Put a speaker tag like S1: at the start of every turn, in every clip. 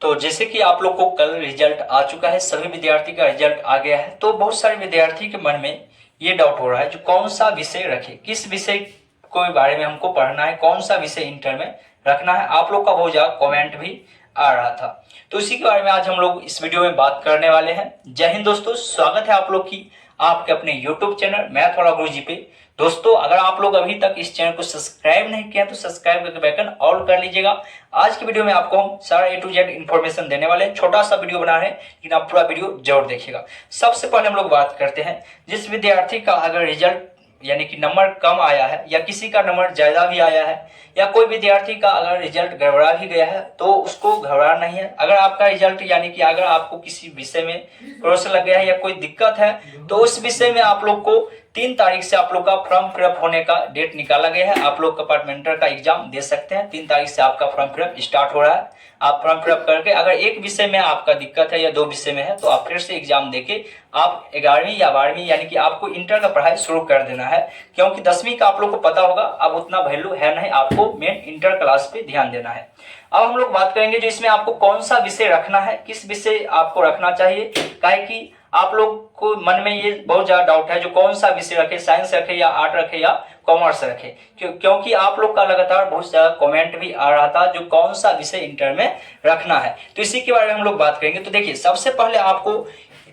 S1: तो जैसे कि आप लोग को कल रिजल्ट आ चुका है, सभी विद्यार्थी का रिजल्ट आ गया है। तो बहुत सारे विद्यार्थी के मन में ये डाउट हो रहा है जो कौन सा विषय रखे, किस विषय के बारे में हमको पढ़ना है, कौन सा विषय इंटर में रखना है। आप लोग का बहुत ज्यादा कमेंट भी आ रहा था, तो इसी के बारे में आज हम लोग इस वीडियो में बात करने वाले हैं। जय हिंद दोस्तों, स्वागत है आप लोग की आपके अपने YouTube चैनल मैथ वाला गुरुजी पे। दोस्तों, अगर आप लोग अभी तक इस चैनल को सब्सक्राइब नहीं किया तो सब्सक्राइब करके बेल आइकन ऑल कर लीजिएगा। आज की वीडियो में आपको हम सारा A to Z इन्फॉर्मेशन देने वाले हैं। छोटा सा वीडियो बना है लेकिन आप पूरा वीडियो जरूर देखिएगा। सबसे पहले हम लोग बात करते हैं, जिस विद्यार्थी का अगर रिजल्ट यानी कि नंबर कम आया है या किसी का नंबर ज्यादा भी आया है या कोई विद्यार्थी का अगर रिजल्ट गड़बड़ा भी गया है तो उसको घबराना नहीं है। अगर आपका रिजल्ट यानी कि अगर आपको किसी विषय में क्वेश्चन लग गया है या कोई दिक्कत है तो उस विषय में आप लोग को 3 तारीख से आप लोग का फॉर्म फिलअप होने का डेट निकाला गया है। आप लोग कंपार्टमेंटल का एग्जाम दे सकते हैं। 3 तारीख से आपका फॉर्म फिलअप स्टार्ट हो रहा है। आप फॉर्म फिलअप करके अगर एक विषय में आपका दिक्कत है या 2 विषय में है तो आप फिर से एग्जाम देके आप 11वीं या 12वीं यानी कि आपको इंटर का पढ़ाई शुरू कर देना है, क्योंकि 10वीं का आप लोग को पता होगा अब उतना वैल्यू है नहीं। आपको मेन इंटर क्लास पे ध्यान देना है। अब हम लोग बात करेंगे जो इसमें आपको कौन सा विषय रखना है, किस विषय आपको रखना चाहिए। काहे कि आप लोग को मन में ये बहुत ज्यादा डाउट है जो कौन सा विषय रखे, साइंस रखे या आर्ट रखे या कॉमर्स रखे, क्योंकि आप लोग का लगातार बहुत ज्यादा कमेंट भी आ रहा था जो कौन सा विषय इंटर में रखना है। तो इसी के बारे में हम लोग बात करेंगे। तो देखिए, सबसे पहले आपको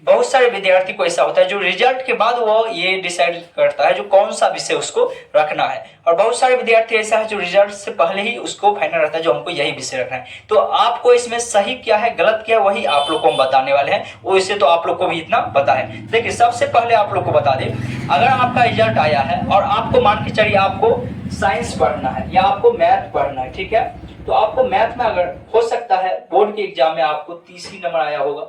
S1: बहुत सारे विद्यार्थी को ऐसा होता है जो रिजल्ट के बाद वो ये डिसाइड करता है जो कौन सा विषय उसको रखना है, और बहुत सारे विद्यार्थी ऐसा है जो रिजल्ट से पहले ही उसको फाइनल रहता है जो हमको यही विषय रखना है। तो आपको इसमें सही क्या है गलत क्या है वही आप लोग को हम बताने वाले हैं। वो इससे तो आप लोग को भी इतना पता है। देखिए, सबसे पहले आप लोग को बता दें, अगर आपका रिजल्ट आया है और आपको मान के चलिए आपको साइंस पढ़ना है या आपको मैथ पढ़ना है, ठीक है, तो आपको मैथ में अगर हो सकता है बोर्ड के एग्जाम में आपको 30 ही नंबर आया होगा,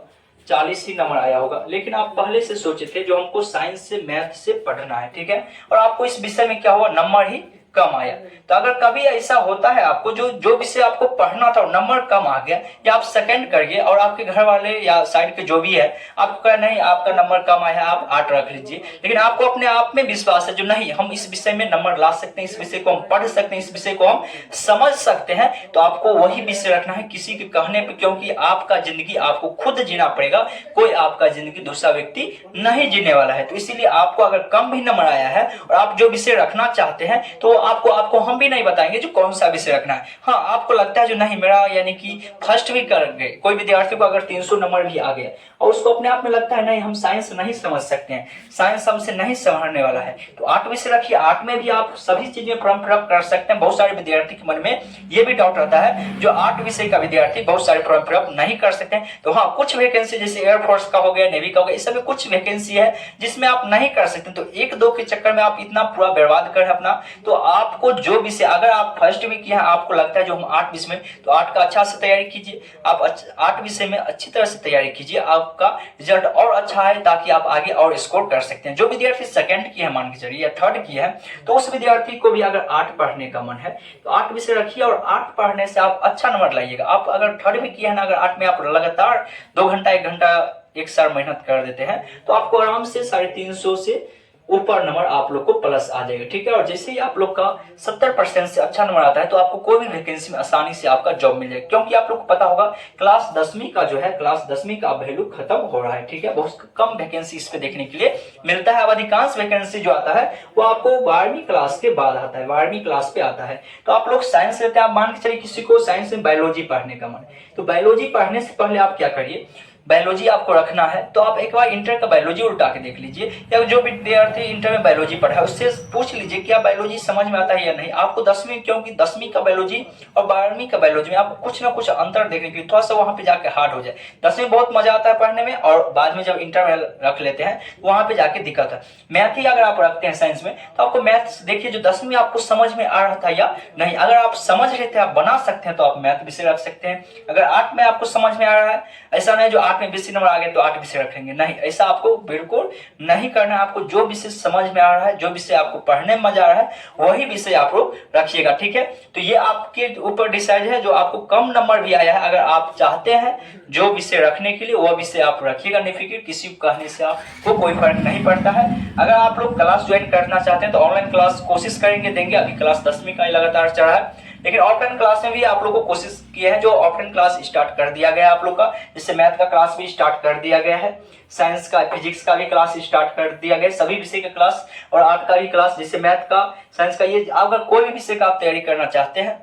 S1: 40 ही नंबर आया होगा, लेकिन आप पहले से सोचे थे जो हमको साइंस से मैथ से पढ़ना है, ठीक है, और आपको इस विषय में क्या हुआ नंबर ही कम आया। तो अगर कभी ऐसा होता है आपको जो विषय आपको पढ़ना था और नंबर कम आ गया या आप सेकंड कर गए और आपके घर वाले या साइड के जो भी है आपको कहा नहीं आपका नंबर कम आया है आप 8 रख लीजिए, लेकिन आपको अपने आप में विश्वास है जो नहीं हम इस विषय में नंबर ला सकते हैं, इस विषय को हम पढ़ सकते हैं, इस विषय को हम समझ सकते हैं, तो आपको वही विषय रखना है किसी के कहने पर, क्योंकि आपका जिंदगी आपको खुद जीना पड़ेगा। कोई आपका जिंदगी दूसरा व्यक्ति नहीं जीने वाला है। तो इसीलिए आपको अगर कम भी नंबर आया है और आप जो विषय रखना चाहते हैं तो आपको हम भी नहीं बताएंगे जो कौन सा विषय रखना है। हाँ, आपको लगता है जो नहीं मेरा यानी कि फर्स्ट भी कर गए, कोई विद्यार्थी को अगर 300 नंबर भी आ गया और उसको अपने आप में लगता है नहीं हम साइंस नहीं समझ सकते हैं, साइंस हमसे नहीं संभलने वाला है, तो 8 विषय रखिए। 8 में भी आप सभी चीजें फॉर्म फिलअप कर सकते हैं। बहुत सारे विद्यार्थी के मन में ये भी डाउट रहता है जो 8 विषय का विद्यार्थी बहुत सारे फॉर्म फिलअप नहीं कर सकते हैं। तो हाँ, कुछ वैकेंसी जैसे एयरफोर्स का हो गया, नेवी का हो गया, इस सब में कुछ वैकेंसी है जिसमें आप नहीं कर सकते। तो 1-2 के चक्कर में आप इतना पूरा बर्बाद कर अपना। तो आपको जो विषय अगर आप फर्स्ट में किया आपको लगता है जो हम 8 विषय में, तो 8 का अच्छा से तैयारी कीजिए। आप 8 विषय में अच्छी तरह से तैयारी कीजिए, आपका रिजल्ट और अच्छा है ताकि आप आगे और स्कोर कर सकते हैं। जो विद्यार्थी सेकंड किया है मान के चलिए या थर्ड किया है तो उस विद्यार्थी को भी अगर 8 पढ़ने का मन है तो 8 विषय रखिए और 8 पढ़ने से आप अच्छा नंबर लाइएगा। आप अगर थर्ड में किया है ना, अगर 8 में आप लगातार 2 घंटा 1 घंटा एक साल मेहनत कर देते हैं तो आपको आराम से 350 से ऊपर नंबर आप लोग को प्लस आ जाएगा, ठीक है। और जैसे ही आप लोग का 70% से अच्छा नंबर आता है तो आपको कोई भी वैकेंसी में आसानी से आपका जॉब मिल जाएगा, क्योंकि आप लोग को पता होगा क्लास 10वीं का जो है क्लास 10वीं का वैल्यू खत्म हो रहा है, ठीक है। बहुत कम वैकेंसी इस पे देखने के लिए मिलता है। अब अधिकांश वैकेंसी जो आता है वो आपको 12वीं क्लास के बाद आता है, 12वीं क्लास पे आता है। तो आप लोग साइंस लेते हैं, आप मान के चलिए किसी को साइंस में बायोलॉजी पढ़ने का मन, तो बायोलॉजी पढ़ने से पहले आप क्या करिए, बायोलॉजी आपको रखना है तो आप एक बार इंटर का बायोलॉजी उल्टा के देख लीजिए, या जो विद्यार्थी इंटर में बायोलॉजी पढ़ा है उससे पूछ लीजिए क्या बायोलॉजी समझ में आता है या नहीं। आपको 10वीं, क्योंकि 10वीं का बायोलॉजी और 12वीं का बायोलॉजी में आपको कुछ ना कुछ अंतर देखने के लिए थोड़ा सा वहां पे जाके हार्ड हो जाए। 10वीं बहुत मजा आता है पढ़ने में और बाद में जब इंटर में रख लेते हैं वहां पे जाके दिक्कत है। मैथ ही अगर आप रखते हैं साइंस में तो आपको मैथ देखिए जो 10वीं आपको समझ में आ रहा था या नहीं, अगर आप समझ रहे थे आप बना सकते हैं तो आप मैथ विषय रख सकते हैं। अगर 8 में आपको समझ में आ रहा है, ऐसा नहीं जो 8 में 20 नंबर आ गए तो 8 विषय रखेंगे, नहीं, ऐसा आपको बिल्कुल नहीं करना है। आपको जो विषय समझ में आ रहा है, जो विषय आपको पढ़ने में मजा आ रहा है वही विषय आप लोग रखिएगा, ठीक है। तो ये आपके ऊपर डिसाइड है। जो आपको कम नंबर भी आया है अगर आप चाहते हैं जो विषय रखने के लिए वो विषय आप रखिएगा, निफिक्र, किसी को कहने से आपको कोई फर्क नहीं पड़ता है। अगर आप लोग क्लास ज्वाइन करना चाहते हैं तो ऑनलाइन क्लास कोशिश करेंगे देंगे। अभी क्लास 10वीं का ही लगातार चल रहा है, लेकिन ऑफलाइन क्लास में भी आप लोग को कोशिश किए हैं, जो ऑफलाइन क्लास स्टार्ट कर दिया गया है आप लोग का, जैसे मैथ का क्लास भी स्टार्ट कर दिया गया है, साइंस का फिजिक्स का भी क्लास स्टार्ट कर दिया गया, सभी विषय का क्लास और आर्ट का भी क्लास, जैसे मैथ का साइंस का, ये अगर कोई भी विषय का आप तैयारी करना चाहते हैं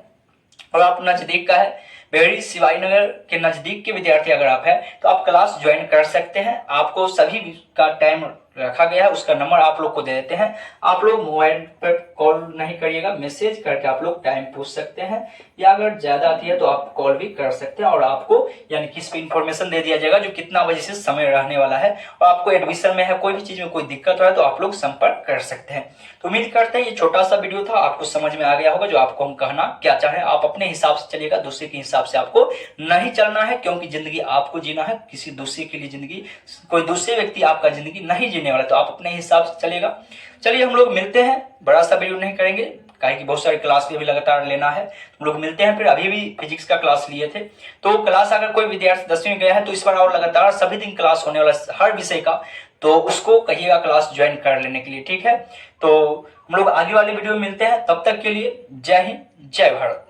S1: और आप नजदीक का है, बेहड़ी शिवाई नगर के नजदीक के विद्यार्थी अगर आप हैं तो आप क्लास ज्वाइन कर सकते हैं। आपको सभी का टाइम रखा गया है, उसका नंबर आप लोग को दे देते हैं। आप लोग मोबाइल पर कॉल नहीं करिएगा, मैसेज करके आप लोग टाइम पूछ सकते हैं, या अगर ज्यादा आती है तो आप कॉल भी कर सकते हैं और आपको यानी कि इस पे इंफॉर्मेशन दे दिया जाएगा जो कितना बजे से समय रहने वाला है। और आपको एडमिशन में है, कोई भी चीज में कोई दिक्कत हो है तो आप लोग संपर्क कर सकते हैं। तो उम्मीद करते हैं ये छोटा सा वीडियो था, आपको समझ में आ गया होगा जो आपको हम कहना क्या चाहें। आप अपने हिसाब से चलिएगा, दूसरे के हिसाब से आपको नहीं चलना है, क्योंकि जिंदगी आपको जीना है, किसी दूसरे के लिए जिंदगी, कोई दूसरे व्यक्ति आपका जिंदगी नहीं जीने वाला, तो आप अपने हिसाब से चलेगा। चलिए हम लोग मिलते हैं, बड़ा सा वीडियो नहीं करेंगे काहे कि बहुत सारी क्लास भी अभी लगातार लेना है। हम लोग मिलते हैं, फिर अभी भी फिजिक्स का क्लास लिए थे, तो क्लास अगर कोई विद्यार्थी 10वीं में गया है तो इस बार और लगातार सभी दिन क्लास होने वाला हर विषय का, तो उसको कहिएगा क्लास ज्वाइन कर लेने के लिए, ठीक है। तो हम लोग आगे वाले वीडियो में मिलते हैं, तब तक के लिए जय हिंद जय भारत।